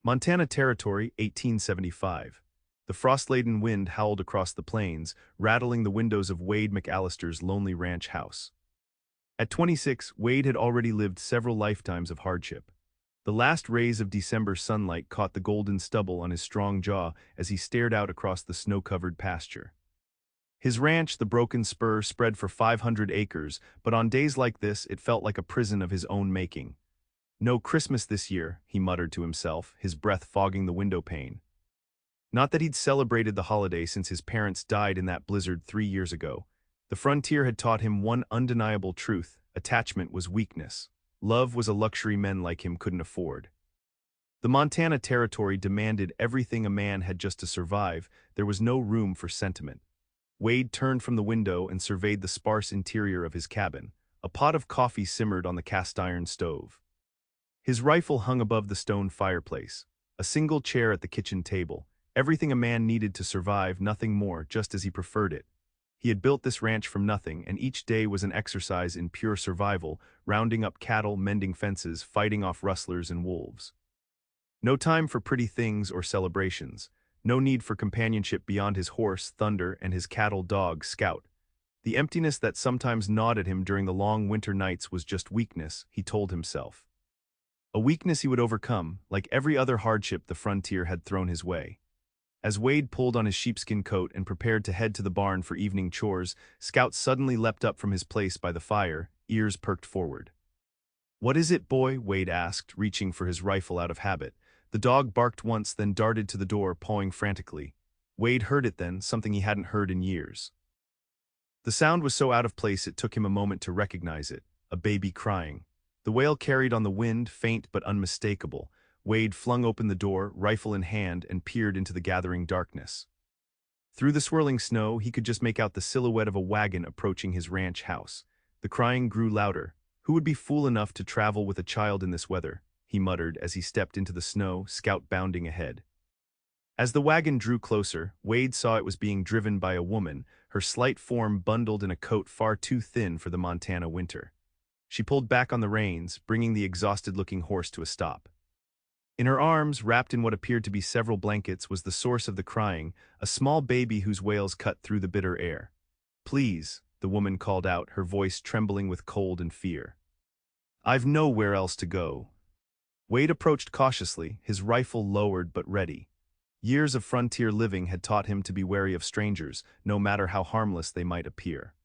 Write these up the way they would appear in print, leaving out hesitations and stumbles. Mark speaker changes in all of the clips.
Speaker 1: Montana Territory, 1875. The frost-laden wind howled across the plains, rattling the windows of Wade McAllister's lonely ranch house. At 26, Wade had already lived several lifetimes of hardship. The last rays of December sunlight caught the golden stubble on his strong jaw as he stared out across the snow-covered pasture. His ranch, the Broken Spur, spread for 500 acres, but on days like this it felt like a prison of his own making. "No Christmas this year," he muttered to himself, his breath fogging the window pane. Not that he'd celebrated the holiday since his parents died in that blizzard 3 years ago. The frontier had taught him one undeniable truth: attachment was weakness. Love was a luxury men like him couldn't afford. The Montana Territory demanded everything a man had just to survive. There was no room for sentiment. Wade turned from the window and surveyed the sparse interior of his cabin. A pot of coffee simmered on the cast-iron stove. His rifle hung above the stone fireplace. A single chair at the kitchen table. Everything a man needed to survive, nothing more, just as he preferred it. He had built this ranch from nothing, and each day was an exercise in pure survival, rounding up cattle, mending fences, fighting off rustlers and wolves. No time for pretty things or celebrations. No need for companionship beyond his horse, Thunder, and his cattle dog, Scout. The emptiness that sometimes gnawed at him during the long winter nights was just weakness, he told himself. A weakness he would overcome, like every other hardship the frontier had thrown his way. As Wade pulled on his sheepskin coat and prepared to head to the barn for evening chores, Scout suddenly leapt up from his place by the fire, ears perked forward. "What is it, boy?" Wade asked, reaching for his rifle out of habit. The dog barked once, then darted to the door, pawing frantically. Wade heard it then, something he hadn't heard in years. The sound was so out of place it took him a moment to recognize it: a baby crying. The wail carried on the wind, faint but unmistakable. Wade flung open the door, rifle in hand, and peered into the gathering darkness. Through the swirling snow, he could just make out the silhouette of a wagon approaching his ranch house. The crying grew louder. Who would be fool enough to travel with a child in this weather? He muttered as he stepped into the snow, Scout bounding ahead. As the wagon drew closer, Wade saw it was being driven by a woman, her slight form bundled in a coat far too thin for the Montana winter. She pulled back on the reins, bringing the exhausted-looking horse to a stop. In her arms, wrapped in what appeared to be several blankets, was the source of the crying, a small baby whose wails cut through the bitter air. "Please," the woman called out, her voice trembling with cold and fear. "I've nowhere else to go." Wade approached cautiously, his rifle lowered but ready. Years of frontier living had taught him to be wary of strangers, no matter how harmless they might appear.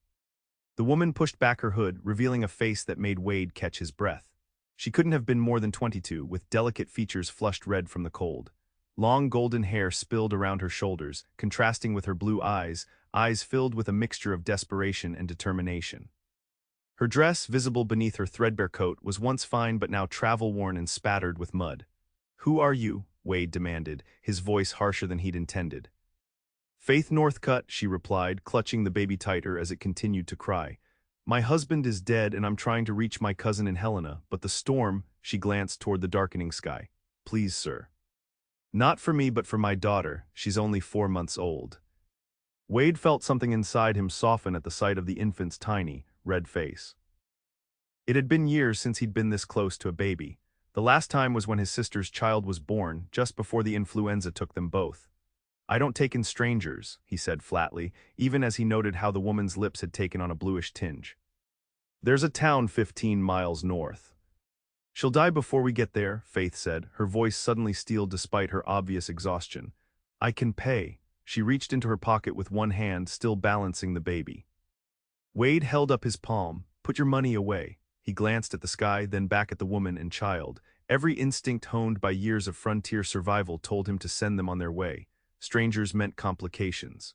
Speaker 1: The woman pushed back her hood, revealing a face that made Wade catch his breath. She couldn't have been more than 22, with delicate features flushed red from the cold. Long golden hair spilled around her shoulders, contrasting with her blue eyes, eyes filled with a mixture of desperation and determination. Her dress, visible beneath her threadbare coat, was once fine but now travel-worn and spattered with mud. "Who are you?" Wade demanded, his voice harsher than he'd intended. "Faith Northcutt," she replied, clutching the baby tighter as it continued to cry. "My husband is dead and I'm trying to reach my cousin in Helena, but the storm," she glanced toward the darkening sky. "Please, sir." "Not for me but for my daughter. She's only 4 months old." Wade felt something inside him soften at the sight of the infant's tiny, red face. It had been years since he'd been this close to a baby. The last time was when his sister's child was born, just before the influenza took them both. "I don't take in strangers," he said flatly, even as he noted how the woman's lips had taken on a bluish tinge. "There's a town 15 miles north." "She'll die before we get there," Faith said, her voice suddenly steeled despite her obvious exhaustion. "I can pay." She reached into her pocket with one hand, still balancing the baby. Wade held up his palm. "Put your money away." He glanced at the sky, then back at the woman and child. Every instinct honed by years of frontier survival told him to send them on their way. Strangers meant complications.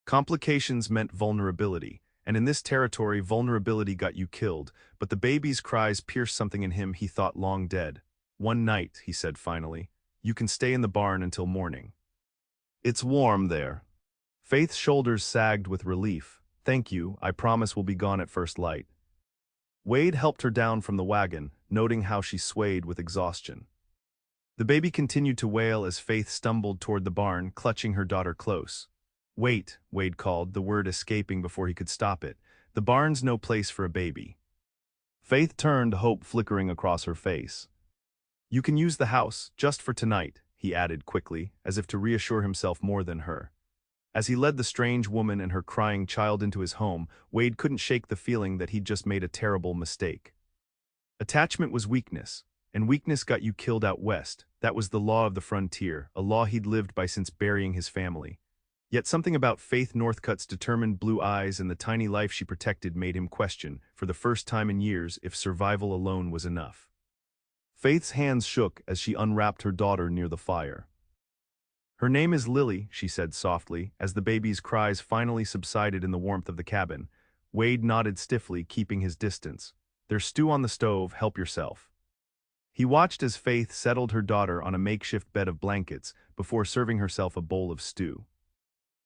Speaker 1: Complications meant vulnerability, and in this territory vulnerability got you killed, but the baby's cries pierced something in him he thought long dead. "One night," he said finally. "You can stay in the barn until morning." "It's warm there." Faith's shoulders sagged with relief. "Thank you, I promise we'll be gone at first light." Wade helped her down from the wagon, noting how she swayed with exhaustion. The baby continued to wail as Faith stumbled toward the barn, clutching her daughter close. "Wait," Wade called, the word escaping before he could stop it. "The barn's no place for a baby." Faith turned, hope flickering across her face. You can use the house, just for tonight, he added quickly, as if to reassure himself more than her. As he led the strange woman and her crying child into his home, Wade couldn't shake the feeling that he'd just made a terrible mistake. Attachment was weakness, and weakness got you killed out west. That was the law of the frontier, a law he'd lived by since burying his family. Yet something about Faith Northcutt's determined blue eyes and the tiny life she protected made him question, for the first time in years, if survival alone was enough. Faith's hands shook as she unwrapped her daughter near the fire. "Her name is Lily," she said softly, as the baby's cries finally subsided in the warmth of the cabin. Wade nodded stiffly, keeping his distance. "There's stew on the stove, help yourself." He watched as Faith settled her daughter on a makeshift bed of blankets before serving herself a bowl of stew.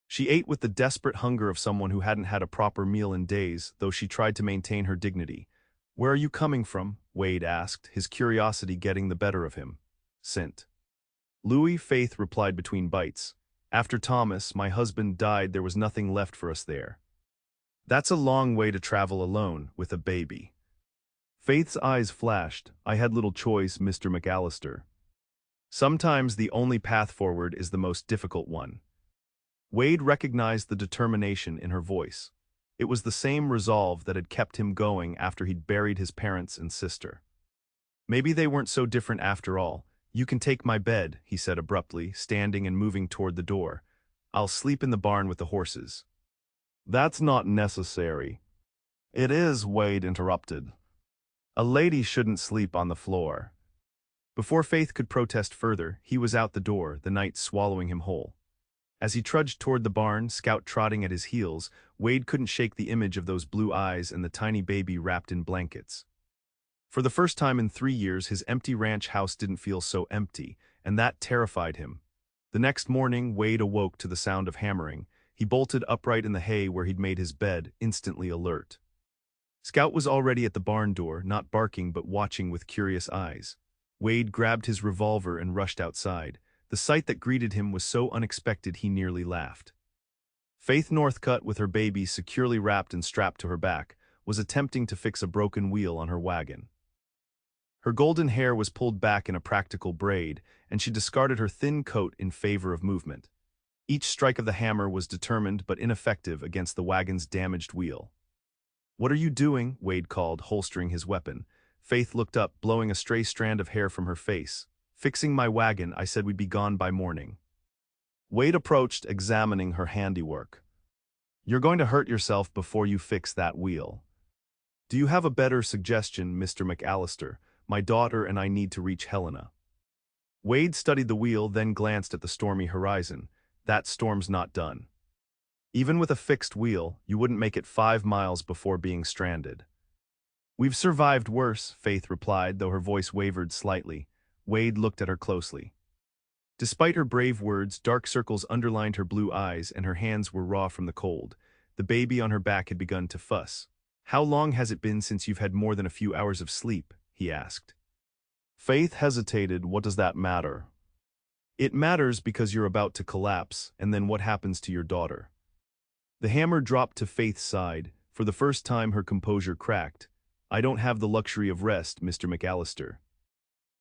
Speaker 1: She ate with the desperate hunger of someone who hadn't had a proper meal in days, though she tried to maintain her dignity. "Where are you coming from?" Wade asked, his curiosity getting the better of him. "Sint." Louis, Faith replied between bites. "After Thomas, my husband, died, there was nothing left for us there." "That's a long way to travel alone, with a baby." Faith's eyes flashed. "I had little choice, Mr. McAllister." Sometimes the only path forward is the most difficult one. Wade recognized the determination in her voice. It was the same resolve that had kept him going after he'd buried his parents and sister. "Maybe they weren't so different after all. You can take my bed," he said abruptly, standing and moving toward the door. "I'll sleep in the barn with the horses." "That's not necessary." "It is," Wade interrupted. "A lady shouldn't sleep on the floor." Before Faith could protest further, he was out the door, the night swallowing him whole. As he trudged toward the barn, Scout trotting at his heels, Wade couldn't shake the image of those blue eyes and the tiny baby wrapped in blankets. For the first time in 3 years, his empty ranch house didn't feel so empty, and that terrified him. The next morning, Wade awoke to the sound of hammering. He bolted upright in the hay where he'd made his bed, instantly alert. Scout was already at the barn door, not barking but watching with curious eyes. Wade grabbed his revolver and rushed outside. The sight that greeted him was so unexpected he nearly laughed. Faith Northcutt, with her baby securely wrapped and strapped to her back, was attempting to fix a broken wheel on her wagon. Her golden hair was pulled back in a practical braid, and she discarded her thin coat in favor of movement. Each strike of the hammer was determined but ineffective against the wagon's damaged wheel. "What are you doing?" Wade called, holstering his weapon. Faith looked up, blowing a stray strand of hair from her face. "Fixing my wagon. I said we'd be gone by morning." Wade approached, examining her handiwork. "You're going to hurt yourself before you fix that wheel." "Do you have a better suggestion, Mr. McAllister? My daughter and I need to reach Helena." Wade studied the wheel, then glanced at the stormy horizon. "That storm's not done. Even with a fixed wheel, you wouldn't make it 5 miles before being stranded." "We've survived worse," Faith replied, though her voice wavered slightly. Wade looked at her closely. Despite her brave words, dark circles underlined her blue eyes and her hands were raw from the cold. The baby on her back had begun to fuss. "How long has it been since you've had more than a few hours of sleep?" he asked. Faith hesitated. "What does that matter?" "It matters because you're about to collapse, and then what happens to your daughter?" The hammer dropped to Faith's side. For the first time her composure cracked. "I don't have the luxury of rest, Mr. McAllister."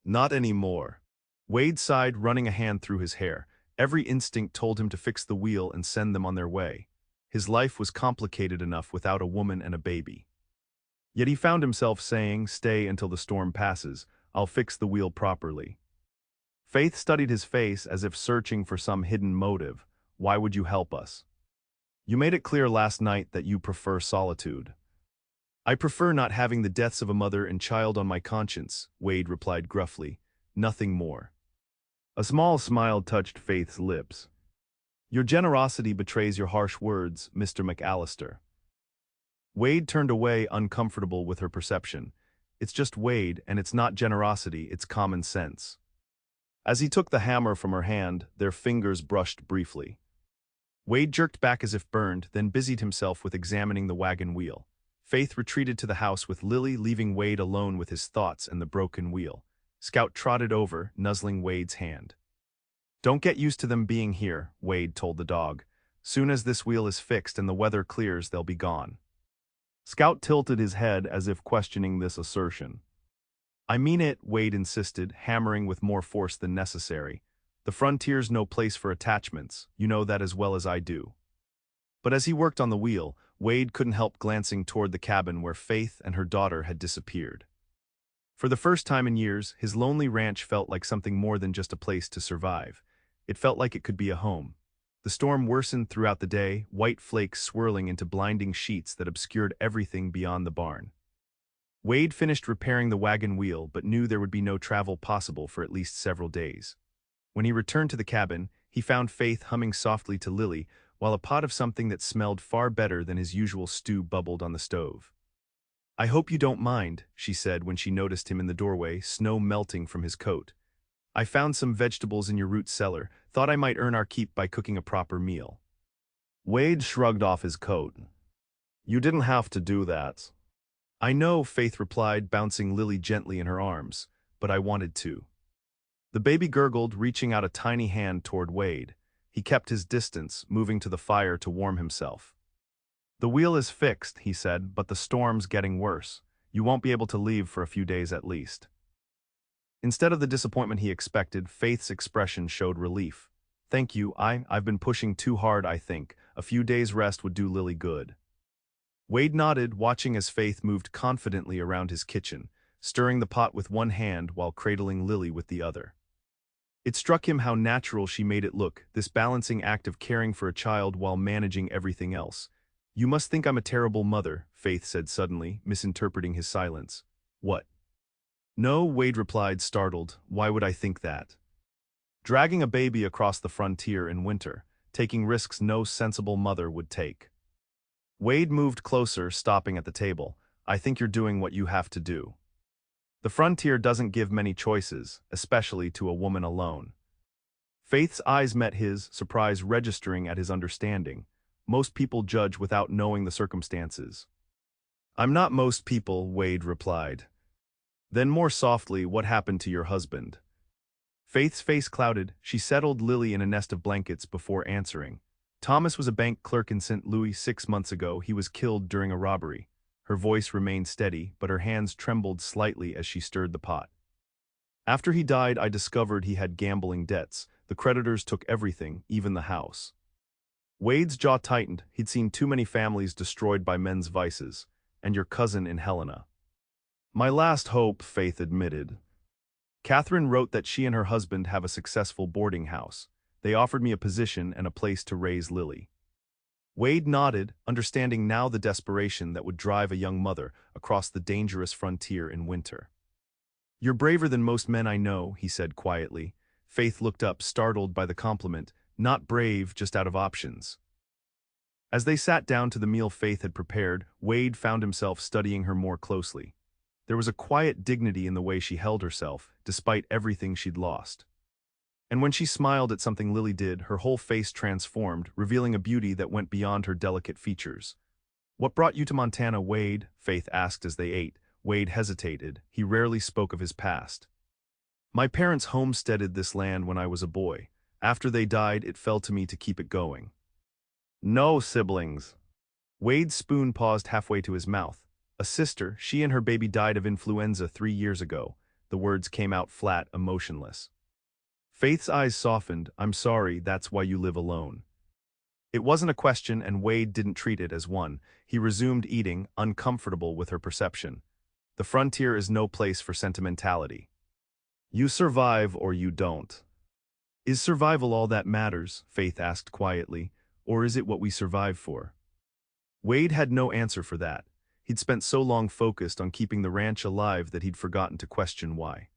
Speaker 1: "Not anymore." Wade sighed, running a hand through his hair. Every instinct told him to fix the wheel and send them on their way. His life was complicated enough without a woman and a baby. Yet he found himself saying, "Stay until the storm passes. I'll fix the wheel properly." Faith studied his face as if searching for some hidden motive. "Why would you help us?" "You made it clear last night that you prefer solitude." "I prefer not having the deaths of a mother and child on my conscience," Wade replied gruffly. "Nothing more." A small smile touched Faith's lips. "Your generosity betrays your harsh words, Mr. McAllister." Wade turned away, uncomfortable with her perception. It's just Wade, and it's not generosity, it's common sense. As he took the hammer from her hand, their fingers brushed briefly. Wade jerked back as if burned, then busied himself with examining the wagon wheel. Faith retreated to the house with Lily, leaving Wade alone with his thoughts and the broken wheel. Scout trotted over, nuzzling Wade's hand. "Don't get used to them being here," Wade told the dog. "Soon as this wheel is fixed and the weather clears, they'll be gone." Scout tilted his head as if questioning this assertion. I mean it, Wade insisted, hammering with more force than necessary. The frontier's no place for attachments, you know that as well as I do. But as he worked on the wheel, Wade couldn't help glancing toward the cabin where Faith and her daughter had disappeared. For the first time in years, his lonely ranch felt like something more than just a place to survive. It felt like it could be a home. The storm worsened throughout the day, white flakes swirling into blinding sheets that obscured everything beyond the barn. Wade finished repairing the wagon wheel but knew there would be no travel possible for at least several days. When he returned to the cabin, he found Faith humming softly to Lily while a pot of something that smelled far better than his usual stew bubbled on the stove. "I hope you don't mind," she said when she noticed him in the doorway, snow melting from his coat. "I found some vegetables in your root cellar, thought I might earn our keep by cooking a proper meal." Wade shrugged off his coat. "You didn't have to do that." "I know," Faith replied, bouncing Lily gently in her arms, "but I wanted to." The baby gurgled, reaching out a tiny hand toward Wade. He kept his distance, moving to the fire to warm himself. "The wheel is fixed," he said, "but the storm's getting worse. You won't be able to leave for a few days at least." Instead of the disappointment he expected, Faith's expression showed relief. "Thank you, I've been pushing too hard, I think. A few days' rest would do Lily good." Wade nodded, watching as Faith moved confidently around his kitchen, stirring the pot with one hand while cradling Lily with the other. It struck him how natural she made it look, this balancing act of caring for a child while managing everything else. "You must think I'm a terrible mother," Faith said suddenly, misinterpreting his silence. "What?" "No," Wade replied, startled. "Why would I think that? Dragging a baby across the frontier in winter, taking risks no sensible mother would take." Wade moved closer, stopping at the table. "I think you're doing what you have to do. The frontier doesn't give many choices, especially to a woman alone." Faith's eyes met his, surprise registering at his understanding. "Most people judge without knowing the circumstances." "I'm not most people," Wade replied. Then more softly, "What happened to your husband?" Faith's face clouded. She settled Lily in a nest of blankets before answering. "Thomas was a bank clerk in St. Louis 6 months ago. He was killed during a robbery." Her voice remained steady, but her hands trembled slightly as she stirred the pot. "After he died, I discovered he had gambling debts. The creditors took everything, even the house." Wade's jaw tightened. He'd seen too many families destroyed by men's vices. "And your cousin in Helena?" "My last hope," Faith admitted. "Catherine wrote that she and her husband have a successful boarding house. They offered me a position and a place to raise Lily." Wade nodded, understanding now the desperation that would drive a young mother across the dangerous frontier in winter. "You're braver than most men I know," he said quietly. Faith looked up, startled by the compliment. "Not brave, just out of options." As they sat down to the meal Faith had prepared, Wade found himself studying her more closely. There was a quiet dignity in the way she held herself, despite everything she'd lost. And when she smiled at something Lily did, her whole face transformed, revealing a beauty that went beyond her delicate features. "What brought you to Montana, Wade?" Faith asked as they ate. Wade hesitated. He rarely spoke of his past. "My parents homesteaded this land when I was a boy. After they died, it fell to me to keep it going." "No siblings." Wade's spoon paused halfway to his mouth. "A sister. She and her baby died of influenza 3 years ago." The words came out flat, emotionless. Faith's eyes softened. "I'm sorry, that's why you live alone." It wasn't a question, and Wade didn't treat it as one. He resumed eating, uncomfortable with her perception. "The frontier is no place for sentimentality. You survive or you don't." "Is survival all that matters?" Faith asked quietly. "Or is it what we survive for?" Wade had no answer for that. He'd spent so long focused on keeping the ranch alive that he'd forgotten to question why.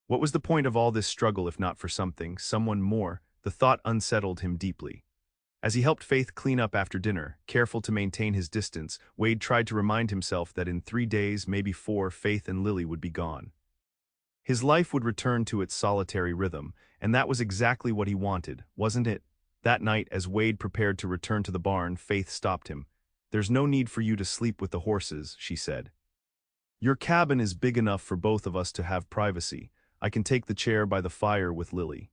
Speaker 1: What was the point of all this struggle if not for something, someone more? The thought unsettled him deeply. As he helped Faith clean up after dinner, careful to maintain his distance, Wade tried to remind himself that in 3 days, maybe 4, Faith and Lily would be gone. His life would return to its solitary rhythm, and that was exactly what he wanted, wasn't it? That night, as Wade prepared to return to the barn, Faith stopped him. "There's no need for you to sleep with the horses," she said. "Your cabin is big enough for both of us to have privacy. I can take the chair by the fire with Lily."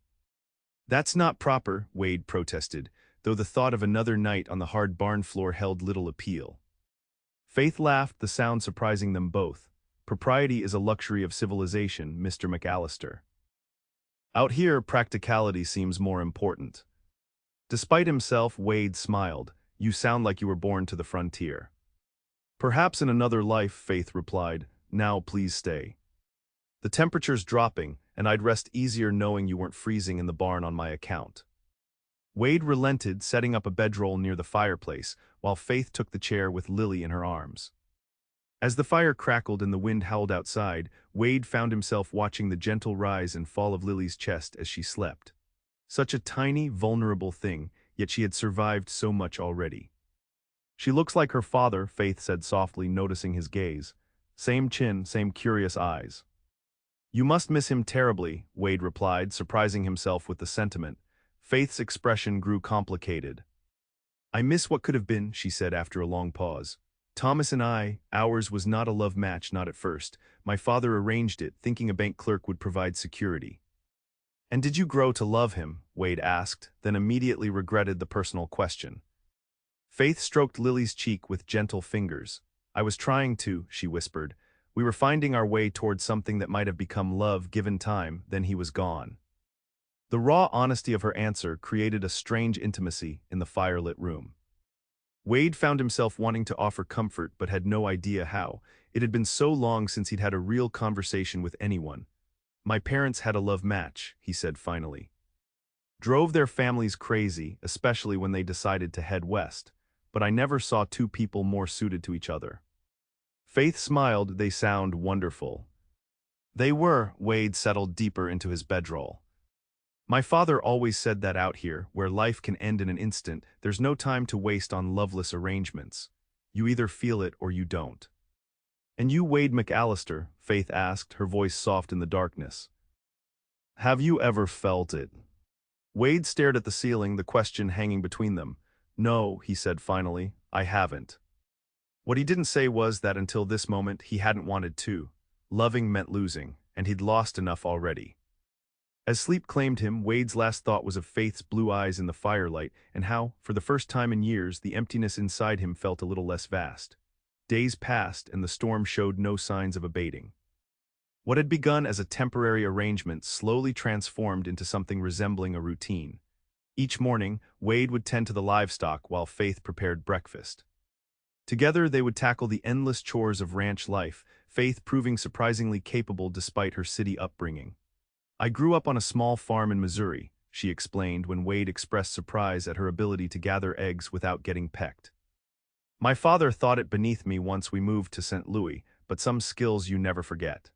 Speaker 1: "That's not proper," Wade protested, though the thought of another night on the hard barn floor held little appeal. Faith laughed, the sound surprising them both. propriety is a luxury of civilization, Mr. McAllister. Out here, practicality seems more important. Despite himself, Wade smiled. You sound like you were born to the frontier. Perhaps in another life, Faith replied. Now please stay. The temperature's dropping, and I'd rest easier knowing you weren't freezing in the barn on my account. Wade relented, setting up a bedroll near the fireplace, while Faith took the chair with Lily in her arms. As the fire crackled and the wind howled outside, Wade found himself watching the gentle rise and fall of Lily's chest as she slept. Such a tiny, vulnerable thing, yet she had survived so much already. She looks like her father, Faith said softly, noticing his gaze. Same chin, same curious eyes. You must miss him terribly, Wade replied, surprising himself with the sentiment. Faith's expression grew complicated. I miss what could have been, she said after a long pause. Thomas and ours was not a love match, not at first. My father arranged it, thinking a bank clerk would provide security. And did you grow to love him? Wade asked, then immediately regretted the personal question. Faith stroked Lily's cheek with gentle fingers. I was trying to, she whispered. We were finding our way toward something that might have become love given time, then he was gone. The raw honesty of her answer created a strange intimacy in the firelit room. Wade found himself wanting to offer comfort but had no idea how. It had been so long since he'd had a real conversation with anyone. My parents had a love match, he said finally. Drove their families crazy, especially when they decided to head west, but I never saw two people more suited to each other. Faith smiled. They sound wonderful. They were. Wade settled deeper into his bedroll. My father always said that out here, where life can end in an instant, there's no time to waste on loveless arrangements. You either feel it or you don't. And you, Wade McAllister? Faith asked, her voice soft in the darkness. Have you ever felt it? Wade stared at the ceiling, the question hanging between them. No, he said finally, I haven't. What he didn't say was that until this moment he hadn't wanted to. Loving meant losing, and he'd lost enough already. As sleep claimed him, Wade's last thought was of Faith's blue eyes in the firelight and how, for the first time in years, the emptiness inside him felt a little less vast. Days passed and the storm showed no signs of abating. What had begun as a temporary arrangement slowly transformed into something resembling a routine. Each morning, Wade would tend to the livestock while Faith prepared breakfast. Together they would tackle the endless chores of ranch life, Faith proving surprisingly capable despite her city upbringing. I grew up on a small farm in Missouri, she explained when Wade expressed surprise at her ability to gather eggs without getting pecked. My father thought it beneath me once we moved to St. Louis, but some skills you never forget.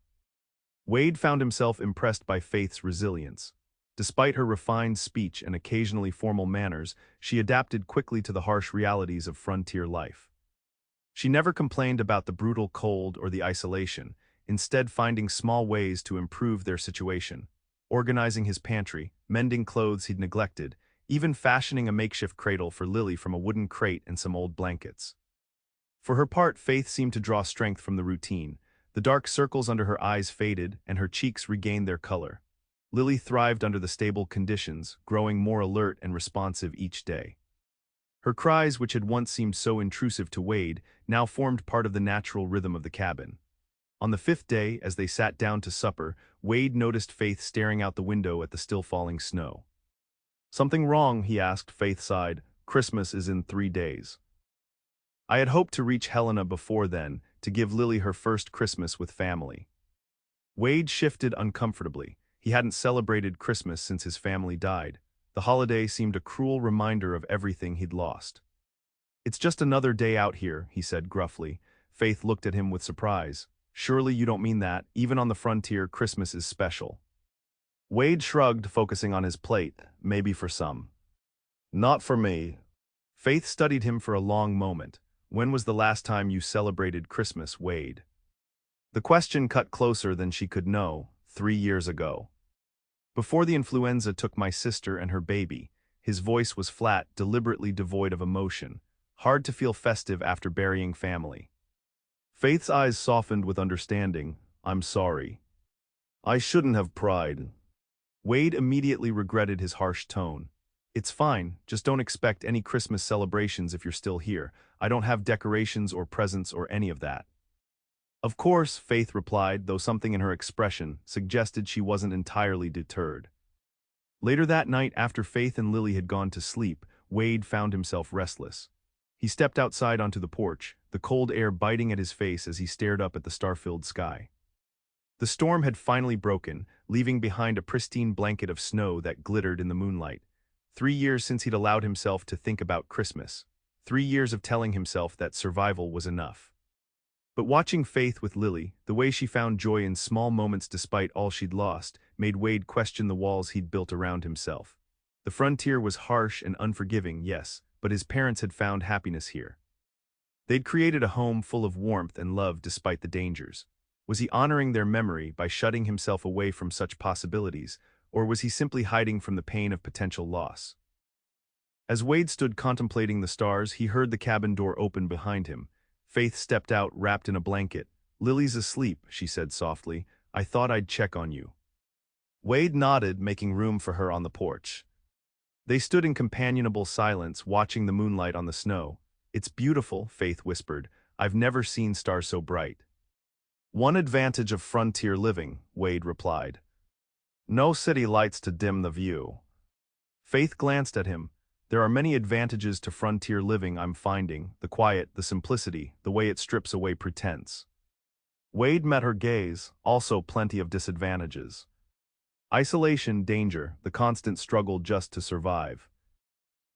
Speaker 1: Wade found himself impressed by Faith's resilience. Despite her refined speech and occasionally formal manners, she adapted quickly to the harsh realities of frontier life. She never complained about the brutal cold or the isolation, instead finding small ways to improve their situation. Organizing his pantry, mending clothes he'd neglected, even fashioning a makeshift cradle for Lily from a wooden crate and some old blankets. For her part, Faith seemed to draw strength from the routine. The dark circles under her eyes faded and her cheeks regained their color. Lily thrived under the stable conditions, growing more alert and responsive each day. Her cries, which had once seemed so intrusive to Wade, now formed part of the natural rhythm of the cabin. On the fifth day, as they sat down to supper, Wade noticed Faith staring out the window at the still falling snow. Something wrong, he asked. Faith sighed. Christmas is in 3 days. I had hoped to reach Helena before then, to give Lily her first Christmas with family. Wade shifted uncomfortably. He hadn't celebrated Christmas since his family died. The holiday seemed a cruel reminder of everything he'd lost. It's just another day out here, he said gruffly. Faith looked at him with surprise. Surely you don't mean that. Even on the frontier, Christmas is special. Wade shrugged, focusing on his plate. Maybe for some. Not for me. Faith studied him for a long moment. When was the last time you celebrated Christmas, Wade? The question cut closer than she could know. 3 years ago. Before the influenza took my sister and her baby. His voice was flat, deliberately devoid of emotion. Hard to feel festive after burying family. Faith's eyes softened with understanding. I'm sorry. I shouldn't have pried. Wade immediately regretted his harsh tone. It's fine, just don't expect any Christmas celebrations if you're still here. I don't have decorations or presents or any of that. Of course, Faith replied, though something in her expression suggested she wasn't entirely deterred. Later that night, after Faith and Lily had gone to sleep, Wade found himself restless. He stepped outside onto the porch, the cold air biting at his face as he stared up at the star-filled sky. The storm had finally broken, leaving behind a pristine blanket of snow that glittered in the moonlight. 3 years since he'd allowed himself to think about Christmas. 3 years of telling himself that survival was enough. But watching Faith with Lily, the way she found joy in small moments despite all she'd lost, made Wade question the walls he'd built around himself. The frontier was harsh and unforgiving, yes, but his parents had found happiness here. They'd created a home full of warmth and love despite the dangers. Was he honoring their memory by shutting himself away from such possibilities, or was he simply hiding from the pain of potential loss? As Wade stood contemplating the stars, he heard the cabin door open behind him. Faith stepped out, wrapped in a blanket. "Lily's asleep," she said softly. "I thought I'd check on you." Wade nodded, making room for her on the porch. They stood in companionable silence, watching the moonlight on the snow. "It's beautiful," Faith whispered. "I've never seen stars so bright." "One advantage of frontier living," Wade replied. "No city lights to dim the view." Faith glanced at him. "There are many advantages to frontier living I'm finding, the quiet, the simplicity, the way it strips away pretense." Wade met her gaze, also plenty of disadvantages. Isolation, danger, the constant struggle just to survive.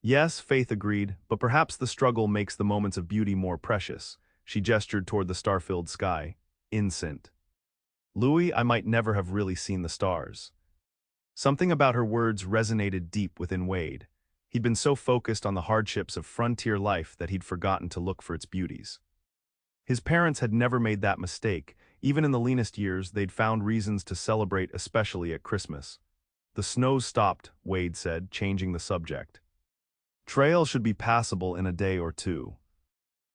Speaker 1: "Yes," Faith agreed, "but perhaps the struggle makes the moments of beauty more precious." She gestured toward the star-filled sky. "Incent. Louis, I might never have really seen the stars." Something about her words resonated deep within Wade. He'd been so focused on the hardships of frontier life that he'd forgotten to look for its beauties. His parents had never made that mistake. Even in the leanest years, they'd found reasons to celebrate, especially at Christmas. "The snow stopped," Wade said, changing the subject. "Trail should be passable in a day or two."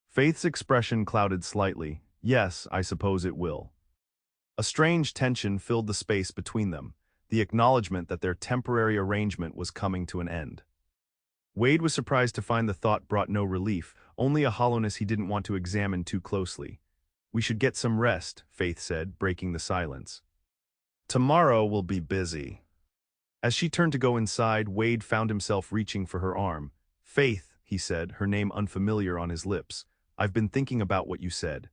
Speaker 1: Faith's expression clouded slightly. "Yes, I suppose it will." A strange tension filled the space between them, the acknowledgement that their temporary arrangement was coming to an end. Wade was surprised to find the thought brought no relief, only a hollowness he didn't want to examine too closely. "We should get some rest," Faith said, breaking the silence. "Tomorrow will be busy." As she turned to go inside, Wade found himself reaching for her arm. "Faith," he said, her name unfamiliar on his lips, "I've been thinking about what you said."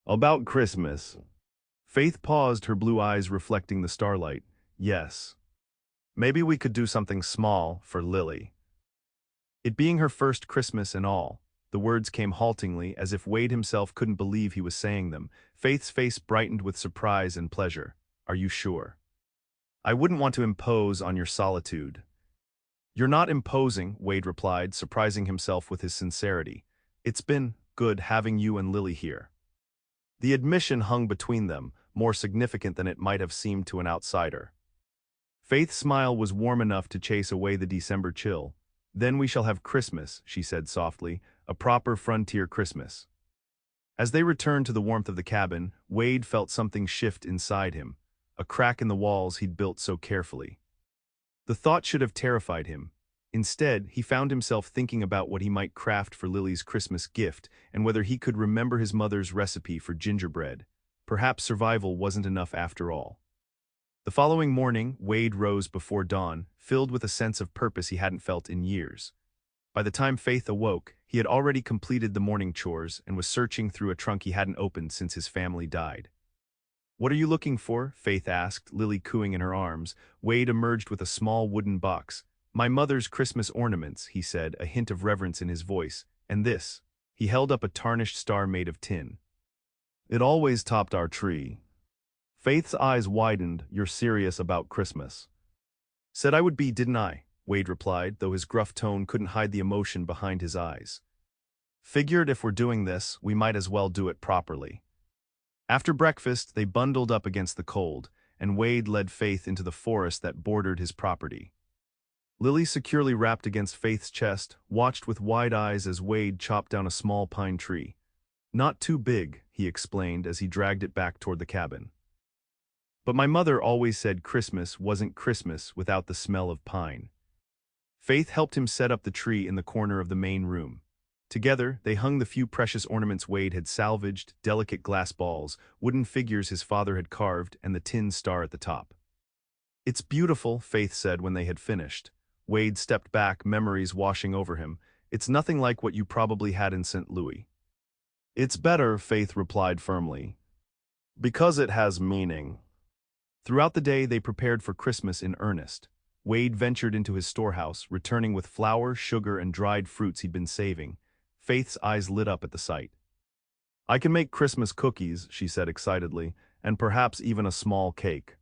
Speaker 1: "About Christmas?" Faith paused, her blue eyes reflecting the starlight. "Yes. Maybe we could do something small for Lily." It being her first Christmas and all, the words came haltingly, as if Wade himself couldn't believe he was saying them. Faith's face brightened with surprise and pleasure. "Are you sure?" "I wouldn't want to impose on your solitude." "You're not imposing," Wade replied, surprising himself with his sincerity. "It's been good having you and Lily here." The admission hung between them, more significant than it might have seemed to an outsider. Faith's smile was warm enough to chase away the December chill. "Then we shall have Christmas," she said softly, "a proper frontier Christmas." As they returned to the warmth of the cabin, Wade felt something shift inside him, a crack in the walls he'd built so carefully. The thought should have terrified him. Instead, he found himself thinking about what he might craft for Lily's Christmas gift and whether he could remember his mother's recipe for gingerbread. Perhaps survival wasn't enough after all. The following morning, Wade rose before dawn, filled with a sense of purpose he hadn't felt in years. By the time Faith awoke, he had already completed the morning chores and was searching through a trunk he hadn't opened since his family died. "What are you looking for?" Faith asked, Lily cooing in her arms. Wade emerged with a small wooden box. "My mother's Christmas ornaments," he said, a hint of reverence in his voice. "And this." He held up a tarnished star made of tin. "It always topped our tree." Faith's eyes widened. "You're serious about Christmas?" "Said I would be, didn't I?" Wade replied, though his gruff tone couldn't hide the emotion behind his eyes. "Figured if we're doing this, we might as well do it properly." After breakfast, they bundled up against the cold, and Wade led Faith into the forest that bordered his property. Lily, securely wrapped against Faith's chest, watched with wide eyes as Wade chopped down a small pine tree. "Not too big," he explained as he dragged it back toward the cabin. "But my mother always said Christmas wasn't Christmas without the smell of pine." Faith helped him set up the tree in the corner of the main room. Together, they hung the few precious ornaments Wade had salvaged, delicate glass balls, wooden figures his father had carved, and the tin star at the top. "It's beautiful," Faith said when they had finished. Wade stepped back, memories washing over him. "It's nothing like what you probably had in St. Louis." "It's better," Faith replied firmly, "because it has meaning." Throughout the day, they prepared for Christmas in earnest. Wade ventured into his storehouse, returning with flour, sugar, and dried fruits he'd been saving. Faith's eyes lit up at the sight. "I can make Christmas cookies," she said excitedly, "and perhaps even a small cake."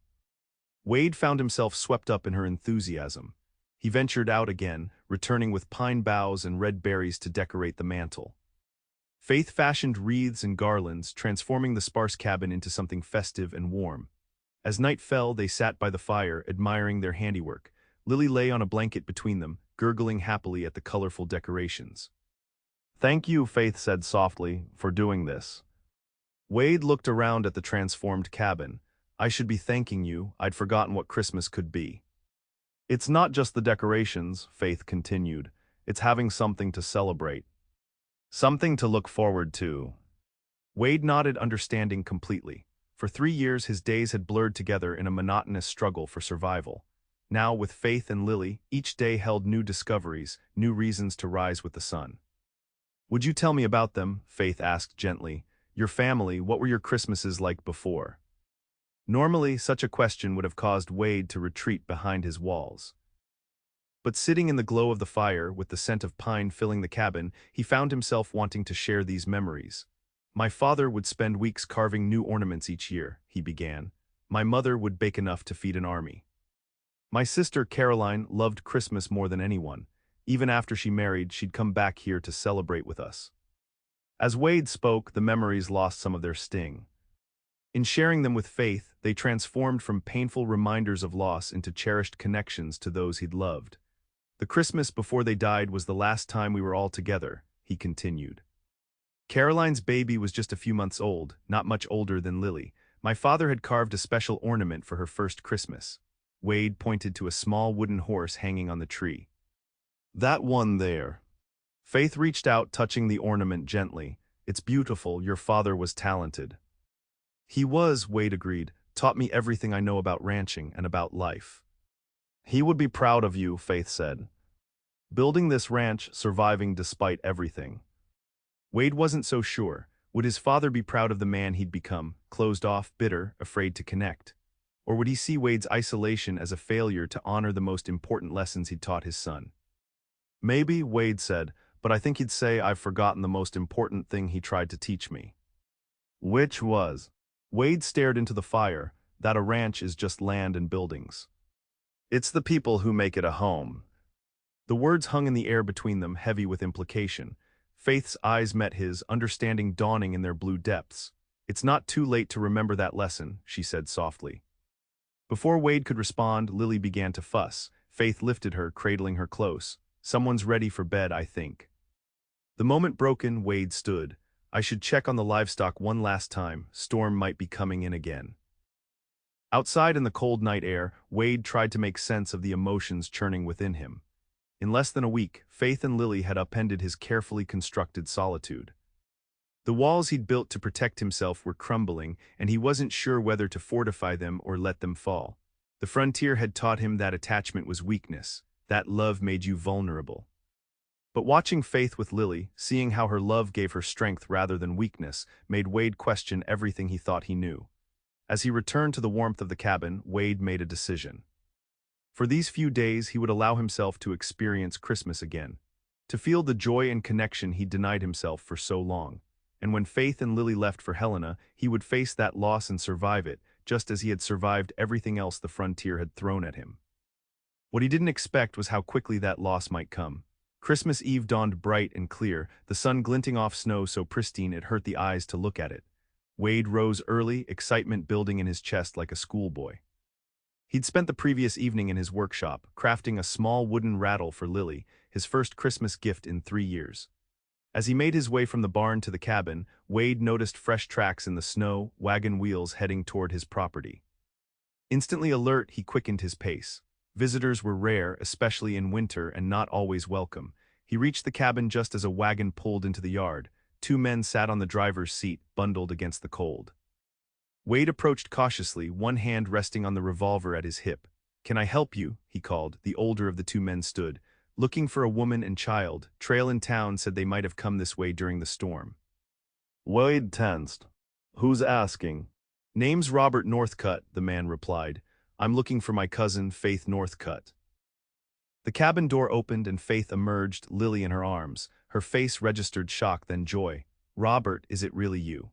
Speaker 1: Wade found himself swept up in her enthusiasm. He ventured out again, returning with pine boughs and red berries to decorate the mantel. Faith fashioned wreaths and garlands, transforming the sparse cabin into something festive and warm. As night fell, they sat by the fire, admiring their handiwork. Lily lay on a blanket between them, gurgling happily at the colorful decorations. "Thank you," Faith said softly, "for doing this." Wade looked around at the transformed cabin. "I should be thanking you. I'd forgotten what Christmas could be." "It's not just the decorations," Faith continued. "It's having something to celebrate. Something to look forward to." Wade nodded, understanding completely. For 3 years, his days had blurred together in a monotonous struggle for survival. Now, with Faith and Lily, each day held new discoveries, new reasons to rise with the sun. "Would you tell me about them?" Faith asked gently. "Your family, what were your Christmases like before?" Normally, such a question would have caused Wade to retreat behind his walls. But sitting in the glow of the fire, with the scent of pine filling the cabin, he found himself wanting to share these memories. "My father would spend weeks carving new ornaments each year," he began. "My mother would bake enough to feed an army. My sister Caroline loved Christmas more than anyone. Even after she married, she'd come back here to celebrate with us." As Wade spoke, the memories lost some of their sting. In sharing them with Faith, they transformed from painful reminders of loss into cherished connections to those he'd loved. "The Christmas before they died was the last time we were all together," he continued. "Caroline's baby was just a few months old, not much older than Lily. My father had carved a special ornament for her first Christmas." Wade pointed to a small wooden horse hanging on the tree. "That one there." Faith reached out, touching the ornament gently. "It's beautiful. Your father was talented." "He was," Wade agreed. "Taught me everything I know about ranching and about life." "He would be proud of you," Faith said. "Building this ranch, surviving despite everything." Wade wasn't so sure. Would his father be proud of the man he'd become, closed off, bitter, afraid to connect? Or would he see Wade's isolation as a failure to honor the most important lessons he'd taught his son? "Maybe," Wade said, "but I think he'd say I've forgotten the most important thing he tried to teach me." "Which was?" Wade stared into the fire. "That a ranch is just land and buildings. It's the people who make it a home." The words hung in the air between them, heavy with implication. Faith's eyes met his, understanding dawning in their blue depths. "It's not too late to remember that lesson," she said softly. Before Wade could respond, Lily began to fuss. Faith lifted her, cradling her close. "Someone's ready for bed, I think." The moment broken, Wade stood. "I should check on the livestock one last time. Storm might be coming in again." Outside in the cold night air, Wade tried to make sense of the emotions churning within him. In less than a week, Faith and Lily had upended his carefully constructed solitude. The walls he'd built to protect himself were crumbling, and he wasn't sure whether to fortify them or let them fall. The frontier had taught him that attachment was weakness, that love made you vulnerable. But watching Faith with Lily, seeing how her love gave her strength rather than weakness, made Wade question everything he thought he knew. As he returned to the warmth of the cabin, Wade made a decision. For these few days, he would allow himself to experience Christmas again, to feel the joy and connection he'd denied himself for so long. And when Faith and Lily left for Helena, he would face that loss and survive it, just as he had survived everything else the frontier had thrown at him. What he didn't expect was how quickly that loss might come. Christmas Eve dawned bright and clear, the sun glinting off snow so pristine it hurt the eyes to look at it. Wade rose early, excitement building in his chest like a schoolboy. He'd spent the previous evening in his workshop, crafting a small wooden rattle for Lily, his first Christmas gift in 3 years. As he made his way from the barn to the cabin, Wade noticed fresh tracks in the snow, wagon wheels heading toward his property. Instantly alert, he quickened his pace. Visitors were rare, especially in winter, and not always welcome. He reached the cabin just as a wagon pulled into the yard. Two men sat on the driver's seat, bundled against the cold. Wade approached cautiously, one hand resting on the revolver at his hip. "Can I help you?" he called. The older of the two men stood, looking for a woman and child. Trail in town said they might have come this way during the storm. Wade tensed. "Who's asking?" "Name's Robert Northcutt," the man replied. "I'm looking for my cousin, Faith Northcutt." The cabin door opened and Faith emerged, Lily in her arms. Her face registered shock, then joy. "Robert, is it really you?"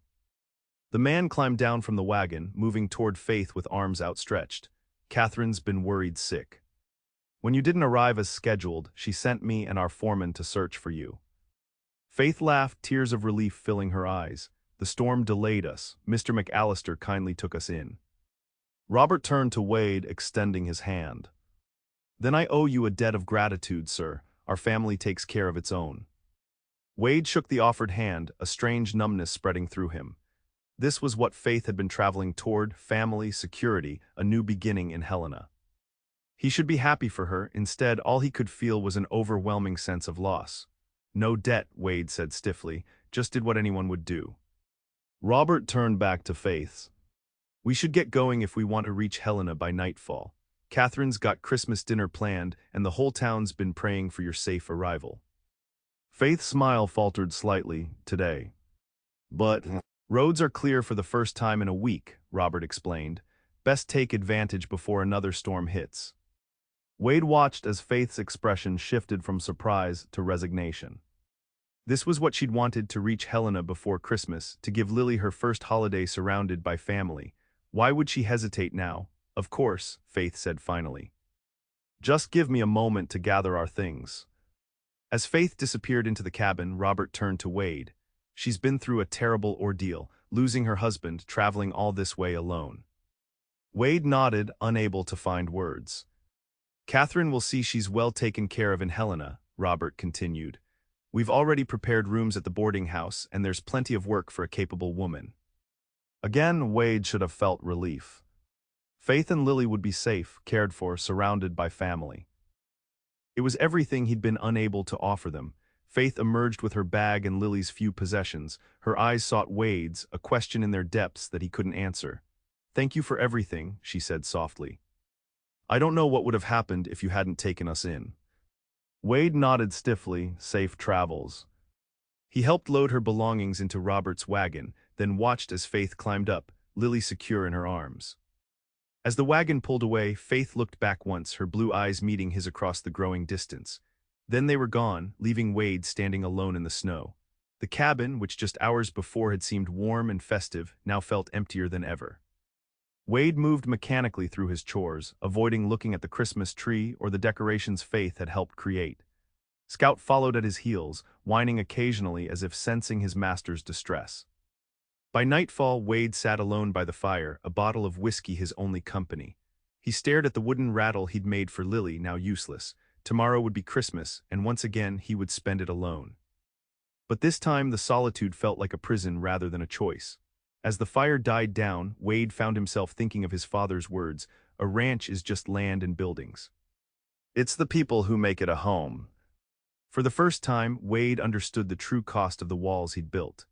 Speaker 1: The man climbed down from the wagon, moving toward Faith with arms outstretched. "Catherine's been worried sick. When you didn't arrive as scheduled, she sent me and our foreman to search for you." Faith laughed, tears of relief filling her eyes. "The storm delayed us. Mr. McAllister kindly took us in." Robert turned to Wade, extending his hand. "Then I owe you a debt of gratitude, sir. Our family takes care of its own." Wade shook the offered hand, a strange numbness spreading through him. This was what Faith had been traveling toward: family, security, a new beginning in Helena. He should be happy for her. Instead, all he could feel was an overwhelming sense of loss. "No debt," Wade said stiffly, "just did what anyone would do." Robert turned back to Faith. "We should get going if we want to reach Helena by nightfall. Catherine's got Christmas dinner planned, and the whole town's been praying for your safe arrival." Faith's smile faltered slightly. "Today. But roads are clear for the first time in a week," Robert explained. "Best take advantage before another storm hits." Wade watched as Faith's expression shifted from surprise to resignation. This was what she'd wanted: to reach Helena before Christmas, to give Lily her first holiday surrounded by family. Why would she hesitate now? "Of course," Faith said finally. "Just give me a moment to gather our things." As Faith disappeared into the cabin, Robert turned to Wade. "She's been through a terrible ordeal, losing her husband, traveling all this way alone." Wade nodded, unable to find words. "Catherine will see she's well taken care of in Helena," Robert continued. "We've already prepared rooms at the boarding house, and there's plenty of work for a capable woman." Again, Wade should have felt relief. Faith and Lily would be safe, cared for, surrounded by family. It was everything he'd been unable to offer them. Faith emerged with her bag and Lily's few possessions. Her eyes sought Wade's, a question in their depths that he couldn't answer. "Thank you for everything," she said softly. "I don't know what would have happened if you hadn't taken us in." Wade nodded stiffly. "Safe travels." He helped load her belongings into Robert's wagon, then watched as Faith climbed up, Lily secure in her arms. As the wagon pulled away, Faith looked back once, her blue eyes meeting his across the growing distance. Then they were gone, leaving Wade standing alone in the snow. The cabin, which just hours before had seemed warm and festive, now felt emptier than ever. Wade moved mechanically through his chores, avoiding looking at the Christmas tree or the decorations Faith had helped create. Scout followed at his heels, whining occasionally as if sensing his master's distress. By nightfall, Wade sat alone by the fire, a bottle of whiskey his only company. He stared at the wooden rattle he'd made for Lily, now useless. Tomorrow would be Christmas, and once again he would spend it alone. But this time the solitude felt like a prison rather than a choice. As the fire died down, Wade found himself thinking of his father's words: "A ranch is just land and buildings. It's the people who make it a home." For the first time, Wade understood the true cost of the walls he'd built.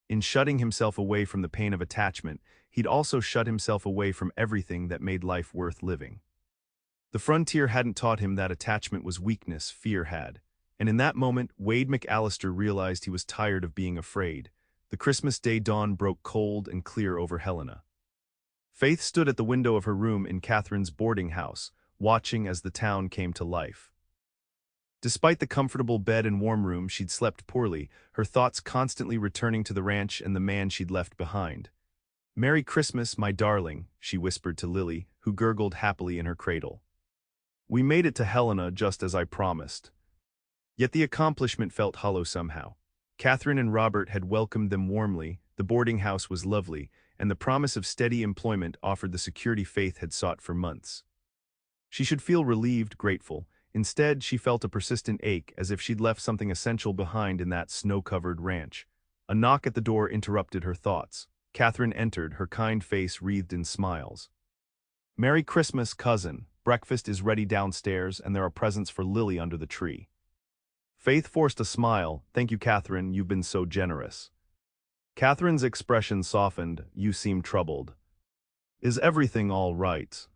Speaker 1: In shutting himself away from the pain of attachment, he'd also shut himself away from everything that made life worth living. The frontier hadn't taught him that attachment was weakness, fear had. And in that moment, Wade McAllister realized he was tired of being afraid. The Christmas Day dawn broke cold and clear over Helena. Faith stood at the window of her room in Catherine's boarding house, watching as the town came to life. Despite the comfortable bed and warm room, she'd slept poorly, her thoughts constantly returning to the ranch and the man she'd left behind. "Merry Christmas, my darling," she whispered to Lily, who gurgled happily in her cradle. "We made it to Helena just as I promised." Yet the accomplishment felt hollow somehow. Catherine and Robert had welcomed them warmly, the boarding house was lovely, and the promise of steady employment offered the security Faith had sought for months. She should feel relieved, grateful. Instead, she felt a persistent ache, as if she'd left something essential behind in that snow-covered ranch. A knock at the door interrupted her thoughts. Catherine entered, her kind face wreathed in smiles. "Merry Christmas, cousin. Breakfast is ready downstairs, and there are presents for Lily under the tree." Faith forced a smile. Thank you, Catherine, you've been so generous. Catherine's expression softened. You seem troubled. Is everything all right?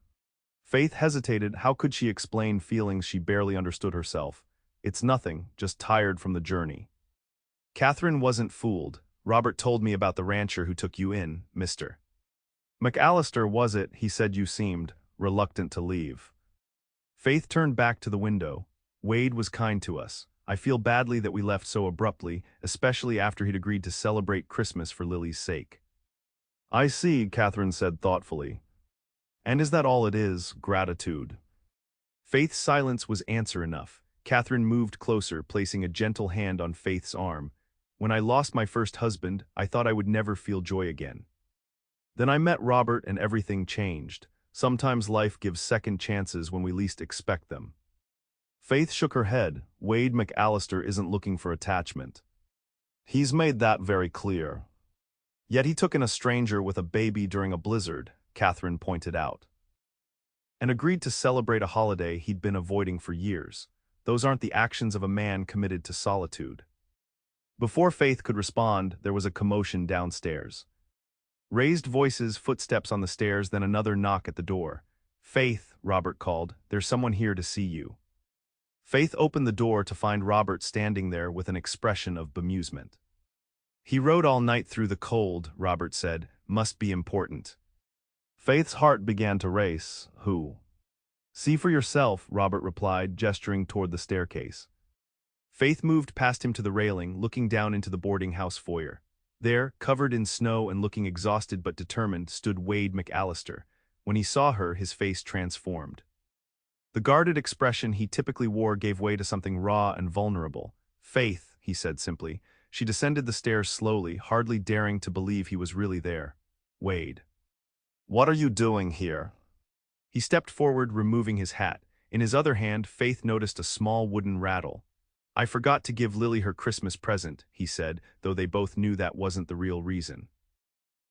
Speaker 1: Faith hesitated. How could she explain feelings she barely understood herself? It's nothing, just tired from the journey. Catherine wasn't fooled. Robert told me about the rancher who took you in, Mr. McAllister, was it? He said you seemed reluctant to leave. Faith turned back to the window. Wade was kind to us. I feel badly that we left so abruptly, especially after he'd agreed to celebrate Christmas for Lily's sake. I see, Catherine said thoughtfully. And is that all it is, gratitude? Faith's silence was answer enough. Catherine moved closer, placing a gentle hand on Faith's arm. When I lost my first husband, I thought I would never feel joy again. Then I met Robert and everything changed. Sometimes life gives second chances when we least expect them. Faith shook her head. Wade McAllister isn't looking for attachment. He's made that very clear. Yet he took in a stranger with a baby during a blizzard, Catherine pointed out, and agreed to celebrate a holiday he'd been avoiding for years. Those aren't the actions of a man committed to solitude. Before Faith could respond, there was a commotion downstairs. Raised voices, footsteps on the stairs, then another knock at the door. Faith, Robert called, there's someone here to see you. Faith opened the door to find Robert standing there with an expression of bemusement. He rode all night through the cold, Robert said. Must be important. Faith's heart began to race. Who? See for yourself, Robert replied, gesturing toward the staircase. Faith moved past him to the railing, looking down into the boarding house foyer. There, covered in snow and looking exhausted but determined, stood Wade McAllister. When he saw her, his face transformed. The guarded expression he typically wore gave way to something raw and vulnerable. Faith, he said simply. She descended the stairs slowly, hardly daring to believe he was really there. Wade. What are you doing here? He stepped forward, removing his hat. In his other hand, Faith noticed a small wooden rattle. I forgot to give Lily her Christmas present, he said, though they both knew that wasn't the real reason.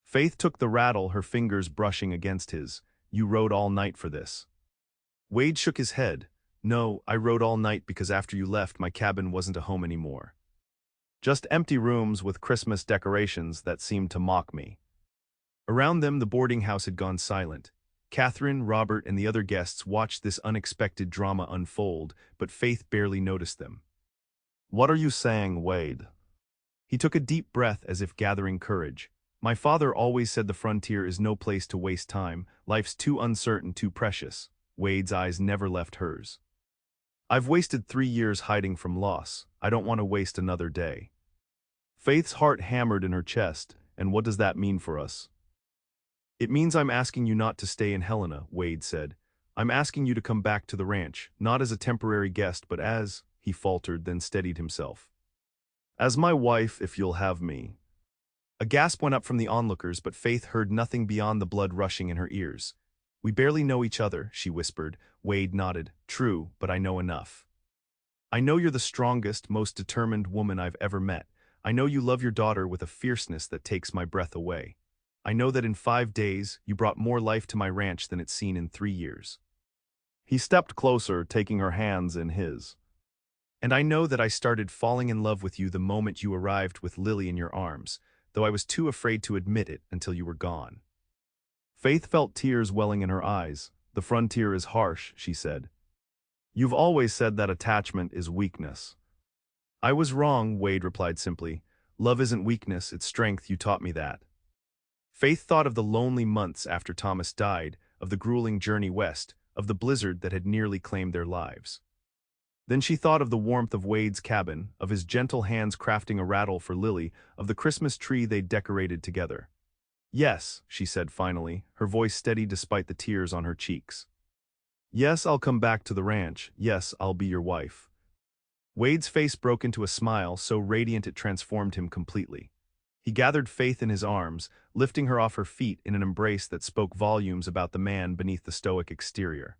Speaker 1: Faith took the rattle, her fingers brushing against his. You rode all night for this. Wade shook his head. No, I rode all night because after you left, my cabin wasn't a home anymore. Just empty rooms with Christmas decorations that seemed to mock me. Around them, the boarding house had gone silent. Catherine, Robert, and the other guests watched this unexpected drama unfold, but Faith barely noticed them. What are you saying, Wade? He took a deep breath as if gathering courage. My father always said the frontier is no place to waste time. Life's too uncertain, too precious. Wade's eyes never left hers. I've wasted 3 years hiding from loss. I don't want to waste another day. Faith's heart hammered in her chest. And what does that mean for us? It means I'm asking you not to stay in Helena, Wade said. I'm asking you to come back to the ranch, not as a temporary guest, but as, he faltered, then steadied himself. As my wife, if you'll have me. A gasp went up from the onlookers, but Faith heard nothing beyond the blood rushing in her ears. We barely know each other, she whispered. Wade nodded. True, but I know enough. I know you're the strongest, most determined woman I've ever met. I know you love your daughter with a fierceness that takes my breath away. I know that in 5 days, you brought more life to my ranch than it's seen in 3 years. He stepped closer, taking her hands in his. And I know that I started falling in love with you the moment you arrived with Lily in your arms, though I was too afraid to admit it until you were gone. Faith felt tears welling in her eyes. The frontier is harsh, she said. You've always said that attachment is weakness. I was wrong, Wade replied simply. Love isn't weakness, it's strength, you taught me that. Faith thought of the lonely months after Thomas died, of the grueling journey west, of the blizzard that had nearly claimed their lives. Then she thought of the warmth of Wade's cabin, of his gentle hands crafting a rattle for Lily, of the Christmas tree they'd decorated together. Yes, she said finally, her voice steady despite the tears on her cheeks. Yes, I'll come back to the ranch. Yes, I'll be your wife. Wade's face broke into a smile so radiant it transformed him completely. He gathered Faith in his arms, lifting her off her feet in an embrace that spoke volumes about the man beneath the stoic exterior.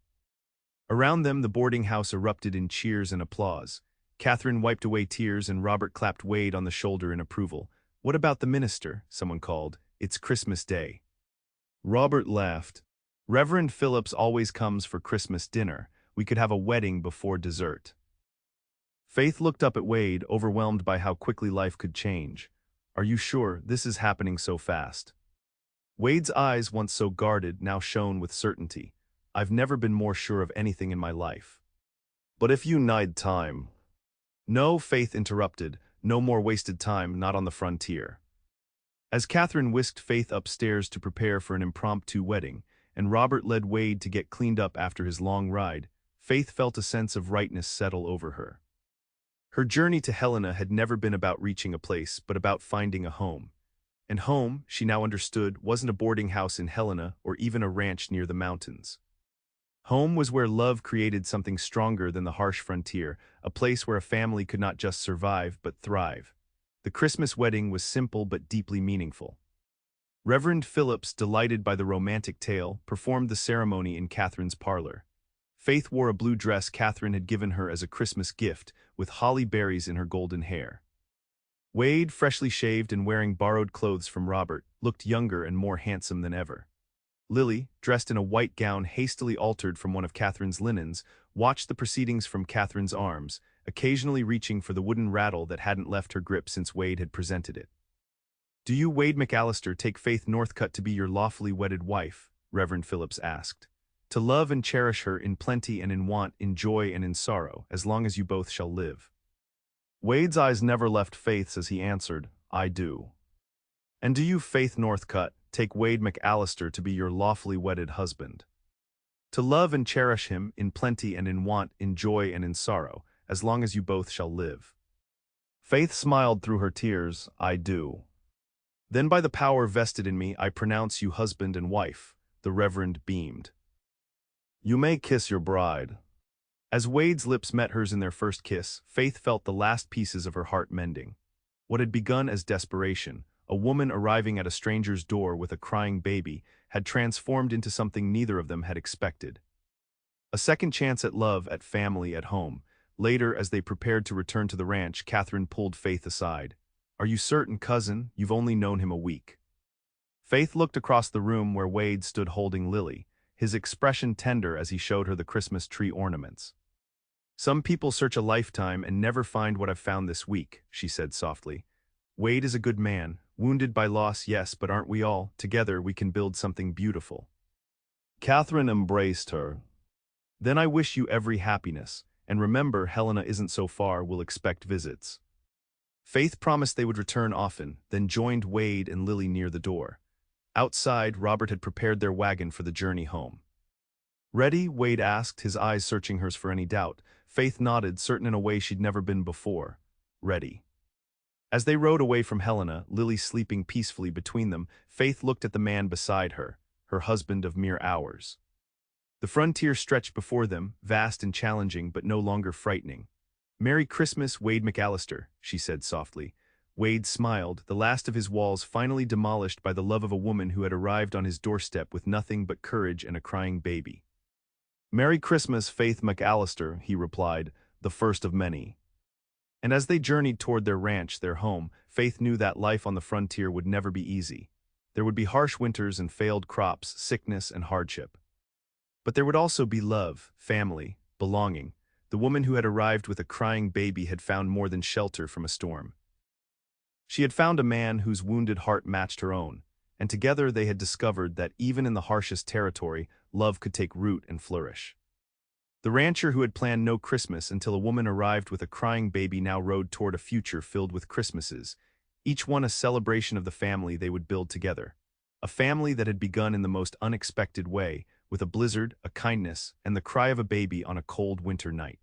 Speaker 1: Around them, the boarding house erupted in cheers and applause. Catherine wiped away tears and Robert clapped Wade on the shoulder in approval. What about the minister? Someone called. It's Christmas Day. Robert laughed. Reverend Phillips always comes for Christmas dinner. We could have a wedding before dessert. Faith looked up at Wade, overwhelmed by how quickly life could change. Are you sure this is happening so fast? Wade's eyes, once so guarded, now shone with certainty. I've never been more sure of anything in my life. But if you need time. No, Faith interrupted. No more wasted time, not on the frontier. As Catherine whisked Faith upstairs to prepare for an impromptu wedding, and Robert led Wade to get cleaned up after his long ride, Faith felt a sense of rightness settle over her. Her journey to Helena had never been about reaching a place, but about finding a home. And home, she now understood, wasn't a boarding house in Helena or even a ranch near the mountains. Home was where love created something stronger than the harsh frontier, a place where a family could not just survive but thrive. The Christmas wedding was simple but deeply meaningful. Reverend Phillips, delighted by the romantic tale, performed the ceremony in Catherine's parlor. Faith wore a blue dress Catherine had given her as a Christmas gift, with holly berries in her golden hair. Wade, freshly shaved and wearing borrowed clothes from Robert, looked younger and more handsome than ever. Lily, dressed in a white gown hastily altered from one of Catherine's linens, watched the proceedings from Catherine's arms, occasionally reaching for the wooden rattle that hadn't left her grip since Wade had presented it. "Do you, Wade McAllister, take Faith Northcutt to be your lawfully wedded wife?" Reverend Phillips asked. "To love and cherish her in plenty and in want, in joy and in sorrow, as long as you both shall live." Wade's eyes never left Faith's as he answered, "I do." "And do you, Faith Northcutt, take Wade McAllister to be your lawfully wedded husband? To love and cherish him in plenty and in want, in joy and in sorrow, as long as you both shall live." Faith smiled through her tears, "I do." "Then by the power vested in me, I pronounce you husband and wife," the Reverend beamed. "You may kiss your bride." As Wade's lips met hers in their first kiss, Faith felt the last pieces of her heart mending. What had begun as desperation, a woman arriving at a stranger's door with a crying baby, had transformed into something neither of them had expected. A second chance at love, at family, at home. Later, as they prepared to return to the ranch, Catherine pulled Faith aside. "Are you certain, cousin? You've only known him a week." Faith looked across the room where Wade stood holding Lily, his expression tender as he showed her the Christmas tree ornaments. "Some people search a lifetime and never find what I've found this week," she said softly. "Wade is a good man, wounded by loss, yes, but aren't we all? Together we can build something beautiful." Catherine embraced her. "Then I wish you every happiness, and remember, Helena isn't so far, we'll expect visits." Faith promised they would return often, then joined Wade and Lily near the door. Outside, Robert had prepared their wagon for the journey home. "Ready?" Wade asked, his eyes searching hers for any doubt. Faith nodded, certain in a way she'd never been before. "Ready." As they rode away from Helena, Lily sleeping peacefully between them, Faith looked at the man beside her, her husband of mere hours. The frontier stretched before them, vast and challenging, but no longer frightening. "Merry Christmas, Wade McAllister," she said softly. Wade smiled, the last of his walls finally demolished by the love of a woman who had arrived on his doorstep with nothing but courage and a crying baby. "Merry Christmas, Faith McAllister," he replied, "the first of many." And as they journeyed toward their ranch, their home, Faith knew that life on the frontier would never be easy. There would be harsh winters and failed crops, sickness and hardship. But there would also be love, family, belonging. The woman who had arrived with a crying baby had found more than shelter from a storm. She had found a man whose wounded heart matched her own, and together they had discovered that even in the harshest territory, love could take root and flourish. The rancher who had planned no Christmas until a woman arrived with a crying baby now rode toward a future filled with Christmases, each one a celebration of the family they would build together. A family that had begun in the most unexpected way, with a blizzard, a kindness, and the cry of a baby on a cold winter night.